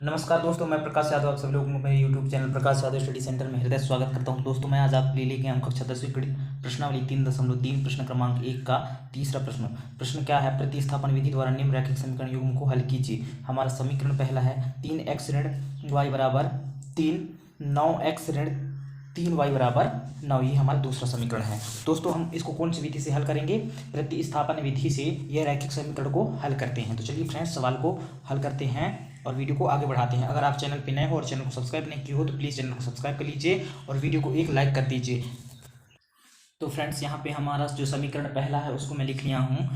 नमस्कार दोस्तों, मैं प्रकाश यादव आप सभी लोगों को मेरे YouTube channel Prakash Yadav study centre में हृदय स्वागत करता हूं। दोस्तों, मैं आज आपके लिए लेके आया हूं कक्षा 10वीं गणित प्रश्नावली 3.3 प्रश्न क्रमांक 1 का तीसरा प्रश्न क्या है? प्रतिस्थापन विधि द्वारा निम्नलिखित समीकरण युग्म को हल कीजिए। हमारा समीकरण पहला है 3x ऋण y बराबर 3, 9x ऋण 3y बराबर 9। ये हमारा दूसरा समीकरण है। दोस्तों, हम इसको कौन सी विधि से हल करेंगे? प्रतिस्थापन विधि से यह रैखिक समीकरण को हल करते हैं। तो चलिए फ्रेंड्स, सवाल को हल करते हैं और वीडियो को आगे बढ़ाते हैं। अगर आप चैनल पे नए हो और चैनल को सब्सक्राइब नहीं किए हो तो प्लीज़ चैनल को सब्सक्राइब कर लीजिए और वीडियो को एक लाइक कर दीजिए। तो फ्रेंड्स, यहाँ पे हमारा जो समीकरण पहला है उसको मैं लिख लिया हूँ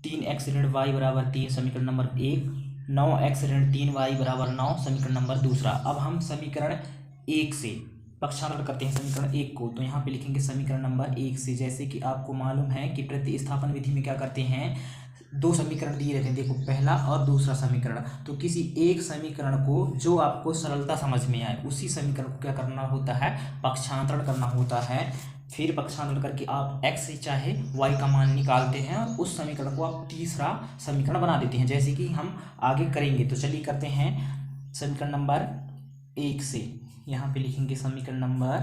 3x ऋण y बराबर 3 समीकरण नंबर 1, 9x ऋण 3y बराबर 9 समीकरण नंबर दूसरा। अब हम समीकरण 1 से पक्षांतर करते हैं समीकरण 1 को। तो यहाँ पे लिखेंगे समीकरण नंबर 1 से। जैसे कि आपको मालूम है कि प्रतिस्थापन विधि में क्या करते हैं, दो समीकरण दिए रहते हैं, देखो पहला और दूसरा समीकरण। तो किसी एक समीकरण को जो आपको सरलता समझ में आए उसी समीकरण को क्या करना होता है, पक्षांतरण करना होता है। फिर पक्षांतरण करके आप x चाहे y का मान निकालते हैं और उस समीकरण को आप तीसरा समीकरण बना देते हैं, जैसे कि हम आगे करेंगे। तो चलिए करते हैं समीकरण नंबर 1 से। यहाँ पे लिखेंगे समीकरण नंबर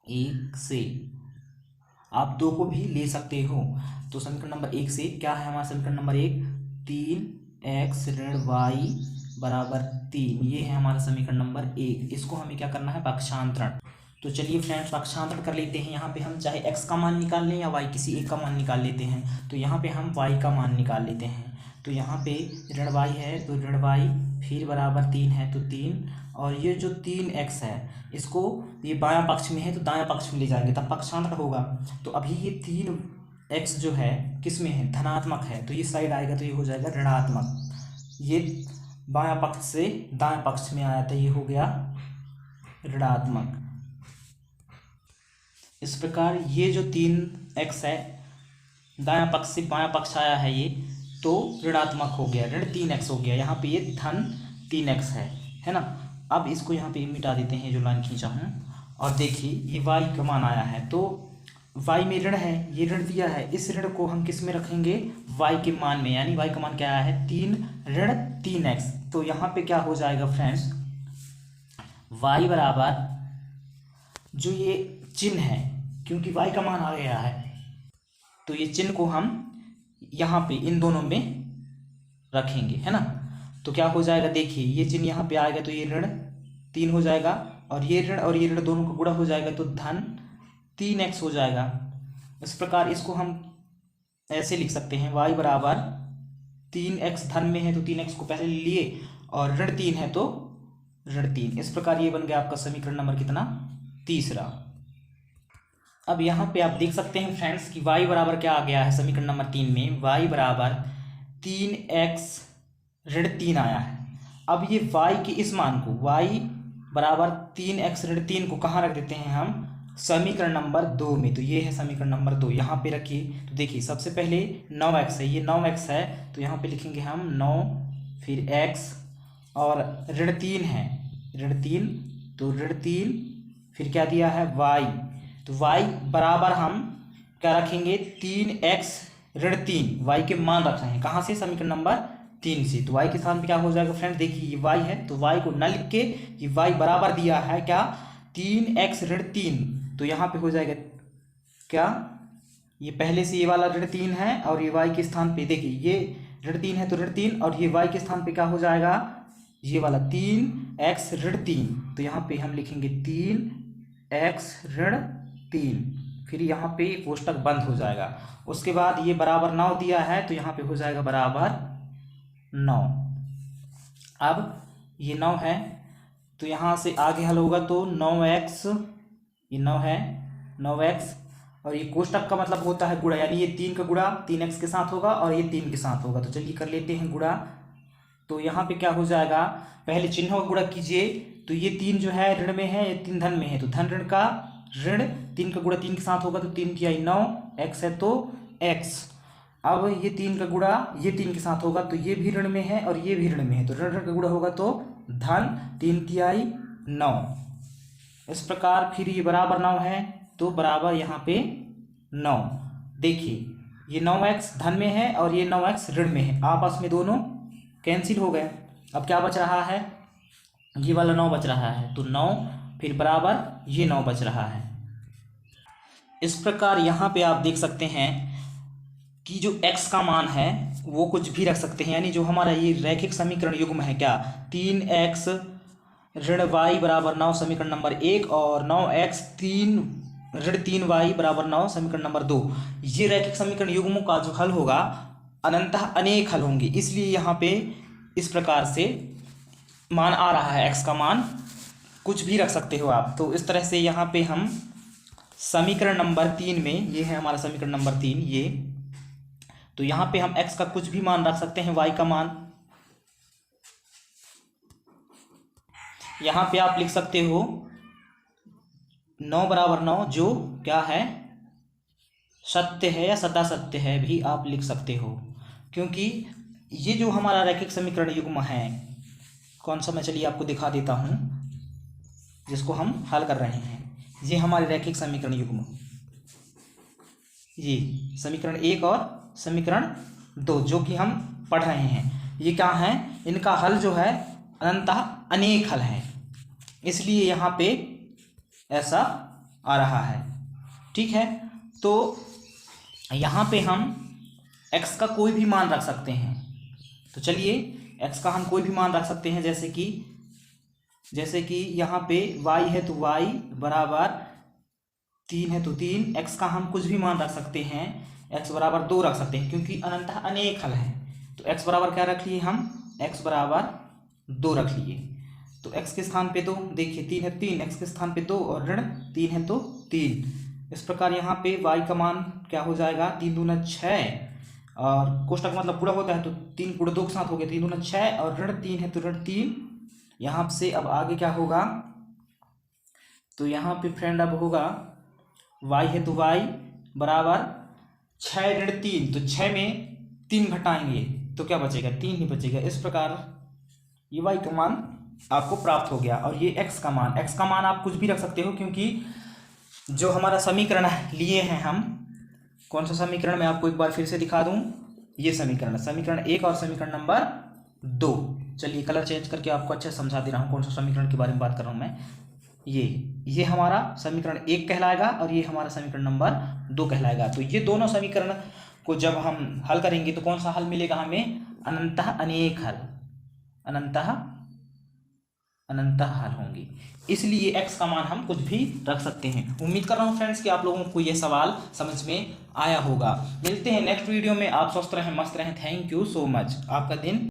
1 से, आप दो को भी ले सकते हो। तो समीकरण नंबर 1 से क्या है हमारा समीकरण नंबर 1, 3x ऋण y बराबर 3। ये है हमारा समीकरण नंबर 1। इसको हमें क्या करना है, पक्षांतरण। तो चलिए फ्रेंड्स, पक्षांतरण कर लेते हैं। यहाँ पे हम चाहे x का मान निकाल लें या y, किसी एक का मान निकाल लेते हैं। तो यहाँ पे हम y का मान निकाल लेते हैं। तो यहाँ पे ऋण y है तो ऋण y, फिर बराबर 3 है तो 3, और ये जो 3x है इसको, ये बायां पक्ष में है तो दायां पक्ष में ले जाएंगे तब पक्षांतर होगा। तो अभी ये 3x जो है किस में है, धनात्मक है, तो ये साइड आएगा तो ये हो जाएगा ऋणात्मक। ये बायां पक्ष से दायां पक्ष में आया था, ये हो गया ऋणात्मक। इस प्रकार ये जो 3x है दायां पक्ष से बायां पक्ष आया है, ये तो ऋणात्मक हो गया, ऋण 3x हो गया। यहाँ पे ये धन 3x है ना। अब इसको यहाँ पे मिटा देते हैं जो लाइन खींचा हूँ, और देखिए ये y का मान आया है तो y में ऋण है, ये ऋण दिया है, इस ऋण को हम किस में रखेंगे, y के मान में। यानी y का मान क्या आया है, 3 ऋण 3x। तो यहाँ पे क्या हो जाएगा फ्रेंड्स, y बराबर जो ये चिन्ह है, क्योंकि y का मान आ गया है तो ये चिन्ह को हम यहाँ पे इन दोनों में रखेंगे, है ना। तो क्या हो जाएगा, देखिए ये चिन्ह यहाँ पे आएगा तो ये ऋण 3 हो जाएगा, और ये ऋण दोनों का गुणा हो जाएगा तो धन 3x हो जाएगा। इस प्रकार इसको हम ऐसे लिख सकते हैं, y बराबर 3x धन में है तो 3x को पहले लिए, और ऋण 3 है तो ऋण 3। इस प्रकार ये बन गया आपका समीकरण नंबर कितना, तीसरा। अब यहाँ पे आप देख सकते हैं फ्रेंड्स कि y बराबर क्या आ गया है समीकरण नंबर 3 में, y बराबर 3x ऋण 3 आया है। अब ये y के इस मान को, y बराबर 3x ऋण 3 को कहाँ रख देते हैं हम, समीकरण नंबर 2 में। तो ये है समीकरण नंबर 2, यहाँ पे रखिए। तो देखिए सबसे पहले 9x है, ये 9x है तो यहाँ पे लिखेंगे हम 9 फिर x, और ऋण 3 है, ऋण 3 तो ऋण 3 फिर क्या दिया है y, तो y बराबर हम क्या रखेंगे, 3x ऋण 3, y के मान रख रहे हैं कहाँ से, समीकरण नंबर 3 से। तो y के स्थान पे क्या हो जाएगा फ्रेंड्स, देखिए ये y है तो y को न लिख के ये y बराबर दिया है क्या, 3x ऋण 3। तो यहाँ पे हो जाएगा क्या, ये पहले से ये वाला ऋण 3 है और ये y के स्थान पे देखिए ये ऋण 3 है तो ऋण 3, और ये y के स्थान पे क्या हो जाएगा, ये वाला 3x ऋण 3। तो यहाँ पे हम लिखेंगे 3x ऋण 3, फिर यहाँ पे कोष्टक बंद हो जाएगा। उसके बाद ये बराबर 9 दिया है तो यहाँ पे हो जाएगा बराबर 9। अब ये 9 है तो यहाँ से आगे हल होगा तो 9x, ये 9 है 9x, और ये कोष्टक का मतलब होता है गुणा, यानी ये 3 का गुणा 3x के साथ होगा और ये 3 के साथ होगा। तो चलिए कर लेते हैं गुणा। तो यहाँ पे क्या हो जाएगा, पहले चिन्हों का गुणा कीजिए। तो ये 3 जो है ऋण में है, ये 3 धन में है, तो धन ऋण का ऋण 3 का गुणा 3 के साथ होगा तो 3 तिहाई 9, x है तो x। अब ये 3 का गुणा ये 3 के साथ होगा तो ये भी ऋण में है और ये भी ऋण में है, तो ऋण ऋण का गुणा होगा तो धन 3 तिहाई 9। इस प्रकार फिर ये बराबर 9 है तो बराबर यहाँ पे 9। देखिए ये 9x धन में है और ये 9x ऋण में है, आपस में दोनों कैंसिल हो गए। अब क्या बच रहा है, ये वाला 9 बच रहा है, तो 9 फिर बराबर ये 9 बच रहा है। इस प्रकार यहाँ पे आप देख सकते हैं कि जो x का मान है वो कुछ भी रख सकते हैं, यानी जो हमारा ये रैखिक समीकरण युग्म है क्या, 3x ऋण y बराबर 9 समीकरण नंबर 1 और 9x ऋण 3y बराबर 9 समीकरण नंबर 2, ये रैखिक समीकरण युग्मों का जो हल होगा अनंतः अनेक हल होंगे। इसलिए यहाँ पे इस प्रकार से मान आ रहा है, x का मान कुछ भी रख सकते हो आप। तो इस तरह से यहाँ पे हम समीकरण नंबर 3 में, ये है हमारा समीकरण नंबर 3 ये, तो यहाँ पे हम x का कुछ भी मान रख सकते हैं, y का मान यहाँ पे आप लिख सकते हो 9 बराबर 9, जो क्या है, सत्य है या सदा सत्य है भी आप लिख सकते हो, क्योंकि ये जो हमारा रैखिक समीकरण युग्म है, कौन सा मैं चलिए आपको दिखा देता हूँ, जिसको हम हल कर रहे हैं, ये हमारे रैखिक समीकरण युग्म, ये समीकरण 1 और समीकरण 2 जो कि हम पढ़ रहे हैं, ये क्या है, इनका हल जो है अनंतः अनेक हल है, इसलिए यहाँ पे ऐसा आ रहा है। ठीक है, तो यहाँ पे हम x का कोई भी मान रख सकते हैं, तो चलिए x का हम कोई भी मान रख सकते हैं, जैसे कि यहाँ पे y है तो y बराबर 3 है तो 3, x का हम कुछ भी मान रख सकते हैं, x बराबर 2 रख सकते हैं, क्योंकि अनंतः अनेक हल है। तो x बराबर क्या रख लिए हम, x बराबर 2 रख लिए, तो x के स्थान पे 2, देखिए 3 है 3, x के स्थान पे 2 और ऋण 3 है तो 3। इस प्रकार यहाँ पे y का मान क्या हो जाएगा, 3 दूना 6 और कोष्टक मतलब पूरा होता है तो 3 गुणा 2 के साथ हो गया, 3 दूना 6 और ऋण 3 है तो ऋण 3। यहाँ से अब आगे क्या होगा, तो यहाँ पे फ्रेंड अब होगा y है तो y बराबर 6 ऋण 3, तो 6 में 3 घटाएंगे तो क्या बचेगा, 3 ही बचेगा। इस प्रकार ये y का मान आपको प्राप्त हो गया, और ये x का मान आप कुछ भी रख सकते हो, क्योंकि जो हमारा समीकरण लिए हैं हम, कौन सा समीकरण मैं आपको एक बार फिर से दिखा दूं, ये समीकरण 1 और समीकरण नंबर 2। चलिए कलर चेंज करके आपको अच्छे से समझा दे रहा हूँ कौन सा समीकरण के बारे में बात कर रहा हूँ मैं। ये हमारा समीकरण 1 कहलाएगा और ये हमारा समीकरण नंबर 2 कहलाएगा। तो ये दोनों समीकरण को जब हम हल करेंगे तो कौन सा हल मिलेगा हमें, अनंतः अनेक हल, अनंतः हल होंगे। इसलिए x का मान हम कुछ भी रख सकते हैं। उम्मीद कर रहा हूँ फ्रेंड्स कि आप लोगों को ये सवाल समझ में आया होगा। मिलते हैं नेक्स्ट वीडियो में। आप स्वस्थ रहें, मस्त रहें। Thank you so much. आपका दिन